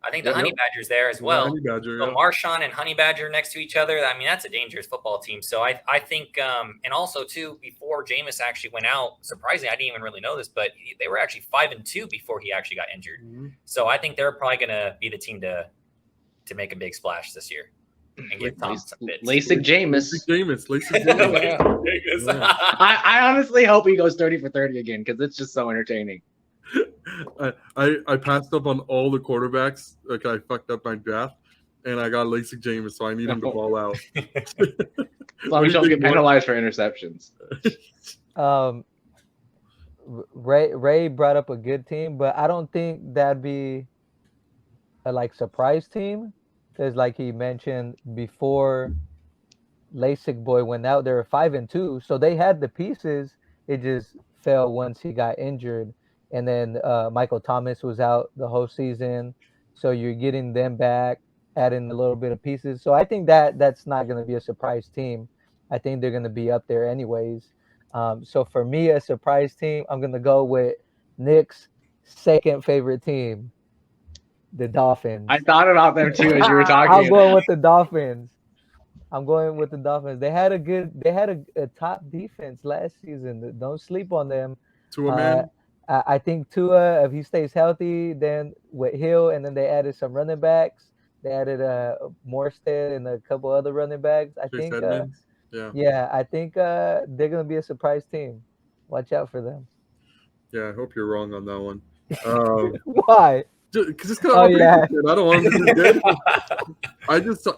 [SPEAKER 2] I think the Honey Badger's there as well.
[SPEAKER 3] Honey Badger,
[SPEAKER 2] so Marshawn and Honey Badger next to each other. I mean, that's a dangerous football team. So I think, and also too, before Jameis actually went out, surprisingly, I didn't even really know this, but they were actually 5-2 before he actually got injured. Mm-hmm. So I think they're probably going to be the team to make a big splash this year and get Tom some bits.
[SPEAKER 4] LASIK Jameis.
[SPEAKER 3] Yeah.
[SPEAKER 4] I honestly hope he goes 30 for 30 again, because it's just so entertaining.
[SPEAKER 3] I passed up on all the quarterbacks. I fucked up my draft, and I got LASIK Jameis, so I need him to ball out.
[SPEAKER 4] As long as you don't get penalized for interceptions.
[SPEAKER 1] Ray brought up a good team, but I don't think that'd be a surprise team, because like he mentioned before, LASIK boy went out. They were 5-2, so they had the pieces. It just fell once he got injured. And then Michael Thomas was out the whole season. So you're getting them back, adding a little bit of pieces. So I think that's not going to be a surprise team. I think they're going to be up there anyways. So for me, a surprise team, I'm going to go with Nick's second favorite team, The Dolphins.
[SPEAKER 4] I thought about them too as you were
[SPEAKER 1] I'm
[SPEAKER 4] talking.
[SPEAKER 1] going with the Dolphins. I'm going with the Dolphins. They had a top defense last season. Don't sleep on them.
[SPEAKER 3] To a
[SPEAKER 1] Uh,
[SPEAKER 3] man.
[SPEAKER 1] I think Tua, if he stays healthy, then with Hill, and then they added some running backs. They added Morstead and a couple other running backs.
[SPEAKER 3] Chase Edmonds. Yeah.
[SPEAKER 1] Yeah, I think they're gonna be a surprise team. Watch out for them.
[SPEAKER 3] Yeah, I hope you're wrong on that one.
[SPEAKER 1] Why?
[SPEAKER 3] Because I'm
[SPEAKER 1] Oh,
[SPEAKER 3] a Patriots
[SPEAKER 1] yeah.
[SPEAKER 3] fan. I don't want them to be good.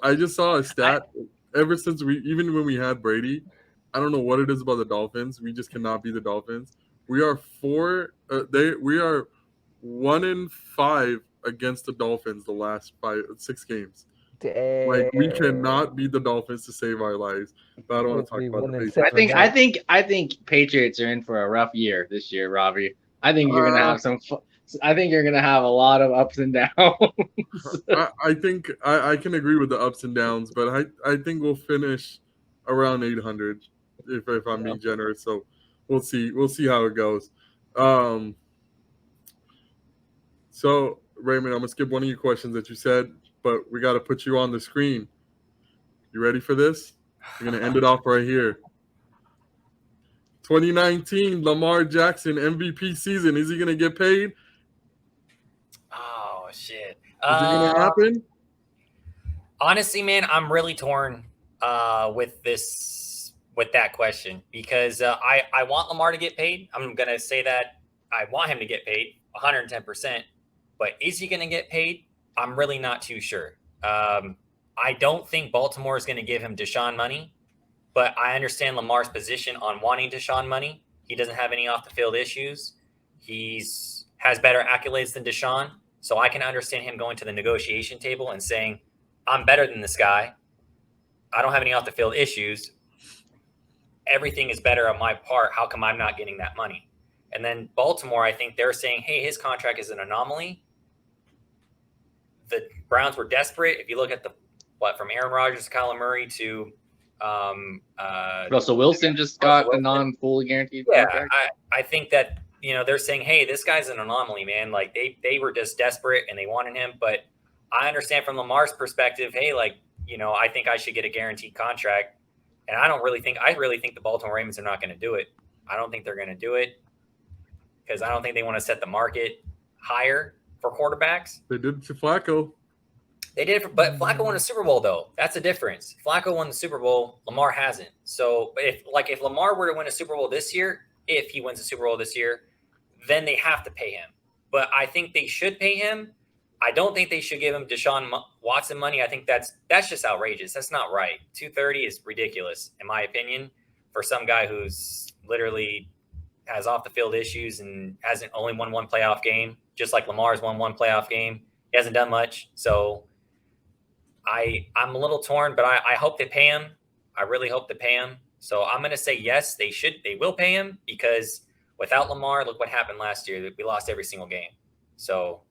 [SPEAKER 3] I just saw a stat. Ever since even when we had Brady, I don't know what it is about the Dolphins. We just cannot be the Dolphins. We are we are 1-5 against the Dolphins the last 6 games. Like, we cannot beat the Dolphins to save our lives. But I don't want to talk about the Patriots.
[SPEAKER 4] I think Patriots are in for a rough year this year, Robbie. I think you're gonna have I think you're gonna have a lot of ups and downs.
[SPEAKER 3] I think I can agree with the ups and downs, but I think we'll finish around 800 if I'm being generous. So we'll see how it goes. So Raymond, I'm gonna skip one of your questions that you said, but we got to put you on the screen. You ready for this? We're gonna end it off right here. 2019 Lamar Jackson MVP season. Is he gonna get paid?
[SPEAKER 2] Oh shit!
[SPEAKER 3] Is it gonna happen?
[SPEAKER 2] Honestly, man, I'm really torn with that question because I want Lamar to get paid. I'm gonna say that I want him to get paid 110%, but is he gonna get paid? I'm really not too sure. I don't think Baltimore is gonna give him Deshaun money, but I understand Lamar's position on wanting Deshaun money. He doesn't have any off the field issues. Has better accolades than Deshaun. So I can understand him going to the negotiation table and saying, I'm better than this guy. I don't have any off the field issues. Everything is better on my part. How come I'm not getting that money? And then Baltimore, I think they're saying, hey, his contract is an anomaly. The Browns were desperate. If you look at from Aaron Rodgers to Kyler Murray to
[SPEAKER 4] Russell Wilson just got a non-fully guaranteed contract.
[SPEAKER 2] I think that they're saying, hey, this guy's an anomaly, man. Like they were just desperate and they wanted him. But I understand from Lamar's perspective, hey, I think I should get a guaranteed contract. And I really think the Baltimore Ravens are not going to do it. I don't think they're going to do it because I don't think they want to set the market higher for quarterbacks.
[SPEAKER 3] They did it to Flacco.
[SPEAKER 2] They did, but Flacco won a Super Bowl, though. That's the difference. Flacco won the Super Bowl. Lamar hasn't. So if Lamar were to win a Super Bowl this year, if he wins a Super Bowl this year, then they have to pay him. But I think they should pay him. I don't think they should give him Deshaun Watson money. I think that's just outrageous. That's not right. $230 is ridiculous, in my opinion, for some guy who's literally has off the field issues and hasn't only won one playoff game, just like Lamar's won one playoff game. He hasn't done much. So I'm a little torn, but I hope they pay him. I really hope they pay him. So I'm going to say yes, they will pay him because without Lamar, look what happened last year. We lost every single game. So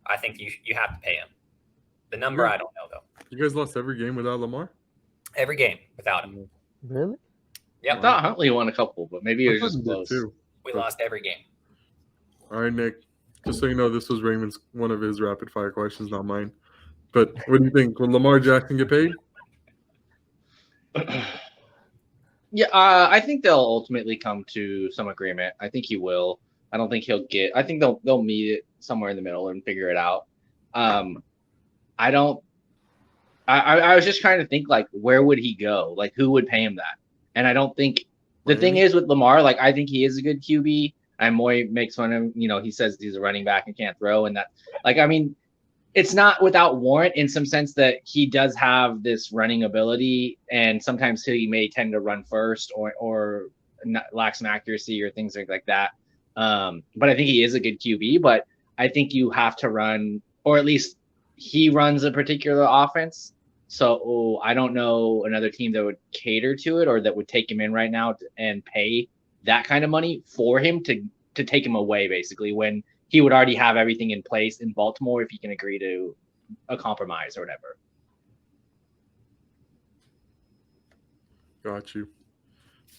[SPEAKER 2] I think you have to pay him. The number, I don't know, though.
[SPEAKER 3] You guys lost every game without Lamar?
[SPEAKER 2] Every game without him.
[SPEAKER 1] Really?
[SPEAKER 2] Yeah.
[SPEAKER 4] I thought Huntley won a couple, but maybe it was just close.
[SPEAKER 2] We lost every game.
[SPEAKER 3] All right, Nick. Just so you know, this was Raymond's one of his rapid fire questions, not mine. But what do you think? Will Lamar Jackson get paid?
[SPEAKER 4] Yeah, I think they'll ultimately come to some agreement. I think he will. I don't think he'll get. I think they'll meet it somewhere in the middle and figure it out. I don't. I was just trying to think where would he go? Who would pay him that? And I don't think the thing is with Lamar, I think he is a good QB. And Moy makes fun of him. He says he's a running back and can't throw, and that it's not without warrant in some sense that he does have this running ability, and sometimes he may tend to run first or lack some accuracy or things like that. But I think he is a good QB, but I think you have to run, or at least he runs a particular offense. So I don't know another team that would cater to it or that would take him in right now and pay that kind of money for him to take him away, basically, when he would already have everything in place in Baltimore if he can agree to a compromise or whatever.
[SPEAKER 3] Got you.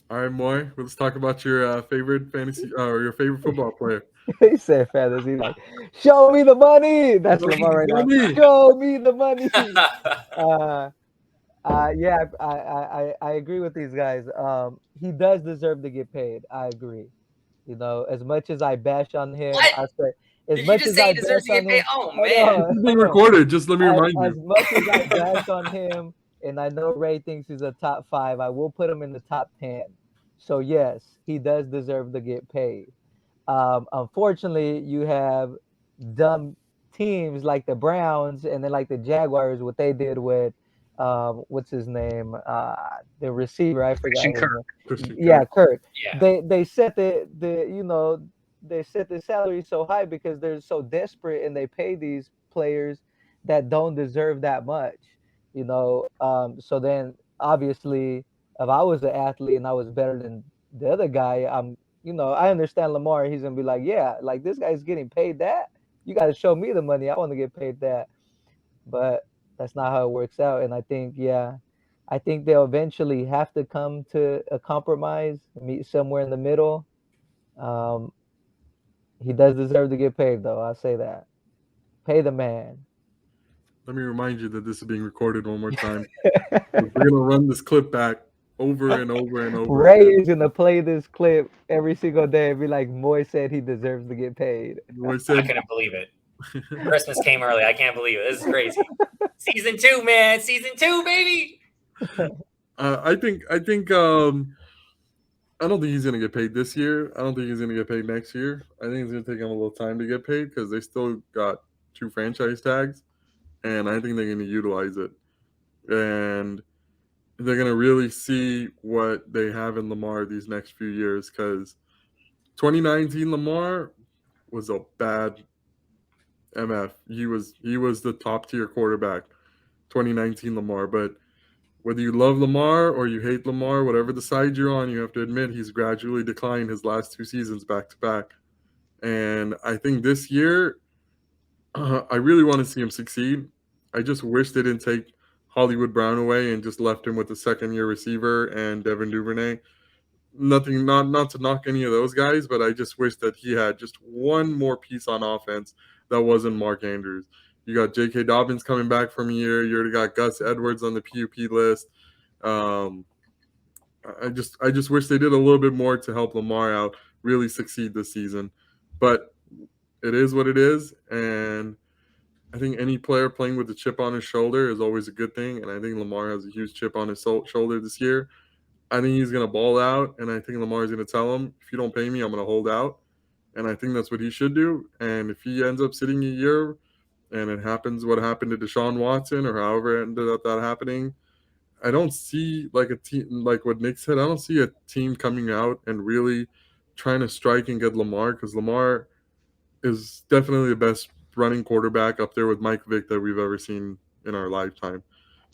[SPEAKER 3] All right, Moy, let's talk about your favorite fantasy or your favorite football player.
[SPEAKER 1] He said fantasy. Like, show me the money. That's Lamar right now.
[SPEAKER 3] Money.
[SPEAKER 1] Show me the money. Yeah, I agree with these guys. He does deserve to get paid. I agree. As much as I bash on him,
[SPEAKER 2] What?
[SPEAKER 1] I say, as
[SPEAKER 2] Did you
[SPEAKER 1] much
[SPEAKER 2] just
[SPEAKER 1] as
[SPEAKER 2] say
[SPEAKER 1] I
[SPEAKER 2] he deserves to
[SPEAKER 1] bash
[SPEAKER 2] get
[SPEAKER 1] on
[SPEAKER 2] paid?
[SPEAKER 1] him,
[SPEAKER 2] Oh
[SPEAKER 1] hold
[SPEAKER 2] man.
[SPEAKER 1] on,
[SPEAKER 3] It's been
[SPEAKER 1] hold on.
[SPEAKER 3] recorded. Just let me remind
[SPEAKER 1] As
[SPEAKER 3] you.
[SPEAKER 1] much as I bash on him, and I know Ray thinks he's a top 5, I will put him in the top 10. So yes, he does deserve to get paid. Unfortunately, you have dumb teams like the Browns and then like the Jaguars. What they did with what's his name, the receiver, I forgot
[SPEAKER 4] Christian
[SPEAKER 1] his
[SPEAKER 4] Kirk.
[SPEAKER 1] name.
[SPEAKER 3] Christian
[SPEAKER 1] Yeah,
[SPEAKER 3] Kirk.
[SPEAKER 1] Kirk.
[SPEAKER 2] Yeah.
[SPEAKER 1] They set they set the salary so high because they're so desperate and they pay these players that don't deserve that much. So then obviously if I was an athlete and I was better than the other guy, I understand Lamar. He's gonna be like, yeah, like this guy's getting paid that. You got to show me the money. I want to get paid that. But that's not how it works out. And I think, yeah, I think they'll eventually have to come to a compromise, meet somewhere in the middle. Um, he does deserve to get paid, though. I'll say that. Pay the man.
[SPEAKER 3] Let me remind you that this is being recorded one more time. We're gonna run this clip back over and over and over
[SPEAKER 1] Ray
[SPEAKER 3] again.
[SPEAKER 1] is gonna play this clip every single day and be like, Moy said he deserves to get paid.
[SPEAKER 3] I
[SPEAKER 2] I
[SPEAKER 3] said,
[SPEAKER 2] couldn't believe it. Christmas came early. I can't believe it. This is crazy. Season 2, man. Season 2, baby.
[SPEAKER 3] I think I don't think he's gonna get paid this year. I don't think he's gonna get paid next year. I think it's gonna take him a little time to get paid because they still got 2 franchise tags, and I think they're gonna utilize it, and they're gonna really see what they have in Lamar these next few years. Because 2019 Lamar was a bad MF. He was the top tier quarterback. 2019 Lamar, but whether you love Lamar or you hate Lamar, whatever the side you're on, you have to admit he's gradually declined his last 2 seasons back to back. And I think this year, I really want to see him succeed. I just wish they didn't take Hollywood Brown away and just left him with a second-year receiver and Devin Duvernay. Nothing, not to knock any of those guys, but I just wish that he had just one more piece on offense that wasn't Mark Andrews. You got J.K. Dobbins coming back from a year. You already got Gus Edwards on the PUP list. I just wish they did a little bit more to help Lamar out really succeed this season. But it is what it is, and I think any player playing with a chip on his shoulder is always a good thing. And I think Lamar has a huge chip on his shoulder this year. I think he's going to ball out, and I think Lamar is going to tell him, if you don't pay me, I'm going to hold out. And I think that's what he should do. And if he ends up sitting a year and it happens what happened to Deshaun Watson or however it ended up that happening, I don't see like a team like what Nick said. I don't see a team coming out and really trying to strike and get Lamar, because Lamar is definitely the best running quarterback up there with Mike Vick that we've ever seen in our lifetime.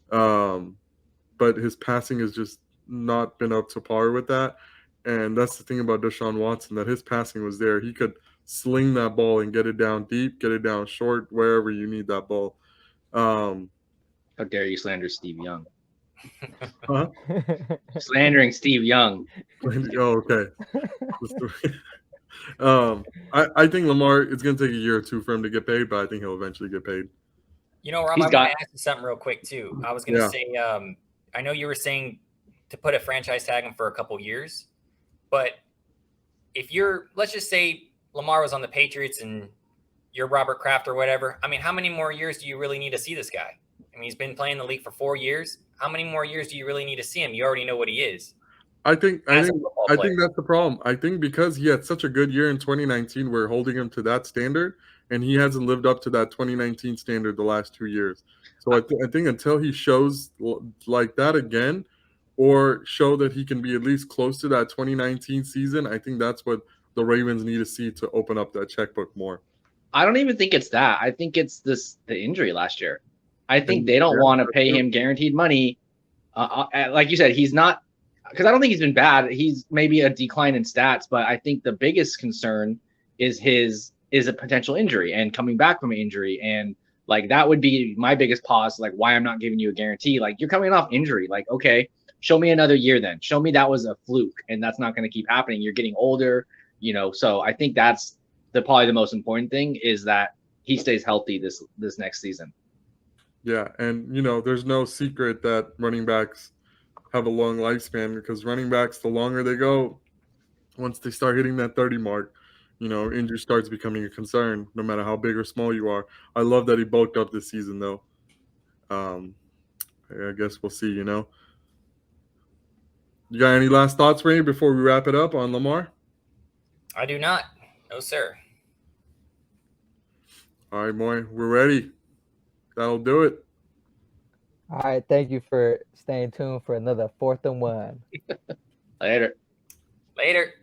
[SPEAKER 3] But his passing has just not been up to par with that. And that's the thing about Deshaun Watson, that his passing was there. He could sling that ball and get it down deep, get it down short, wherever you need that ball.
[SPEAKER 4] How dare you slander Steve Young?
[SPEAKER 3] Huh?
[SPEAKER 4] Slandering Steve Young.
[SPEAKER 3] Oh, okay. I think Lamar, it's going to take a year or 2 for him to get paid, but I think he'll eventually get paid.
[SPEAKER 2] Rob, I'm going to ask you something real quick, too. I was going to say, I know you were saying to put a franchise tag him for a couple years, but if let's just say Lamar was on the Patriots and you're Robert Kraft or whatever, I mean, how many more years do you really need to see this guy? I mean, he's been playing the league for 4 years. How many more years do you really need to see him? You already know what he is.
[SPEAKER 3] I think that's the problem. I think because he had such a good year in 2019, we're holding him to that standard, and he hasn't lived up to that 2019 standard the last 2 years. So I think until he shows like that again, or show that he can be at least close to that 2019 season, I think that's what the Ravens need to see to open up that checkbook more.
[SPEAKER 4] I don't even think it's that. I think it's the injury last year. I think they don't want to pay him guaranteed money. Like you said, he's not, because I don't think he's been bad. He's maybe a decline in stats, but I think the biggest concern is a potential injury and coming back from an injury. And like, that would be my biggest pause, like why I'm not giving you a guarantee. Like, you're coming off injury. Like, okay, show me another year then. Show me that was a fluke and that's not going to keep happening. You're getting older, so I think that's probably the most important thing is that he stays healthy this next season.
[SPEAKER 3] Yeah, and there's no secret that running backs have a long lifespan, because running backs, the longer they go, once they start hitting that 30 mark, injury starts becoming a concern, no matter how big or small you are. I love that he bulked up this season, though. I guess we'll see, You got any last thoughts, Ray, before we wrap it up on Lamar?
[SPEAKER 2] I do not. No, sir.
[SPEAKER 3] All right, boy, we're ready. That'll do it.
[SPEAKER 1] All right, thank you for staying tuned for another 4th and 1.
[SPEAKER 4] Later.
[SPEAKER 2] Later.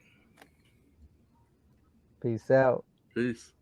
[SPEAKER 1] Peace out.
[SPEAKER 3] Peace.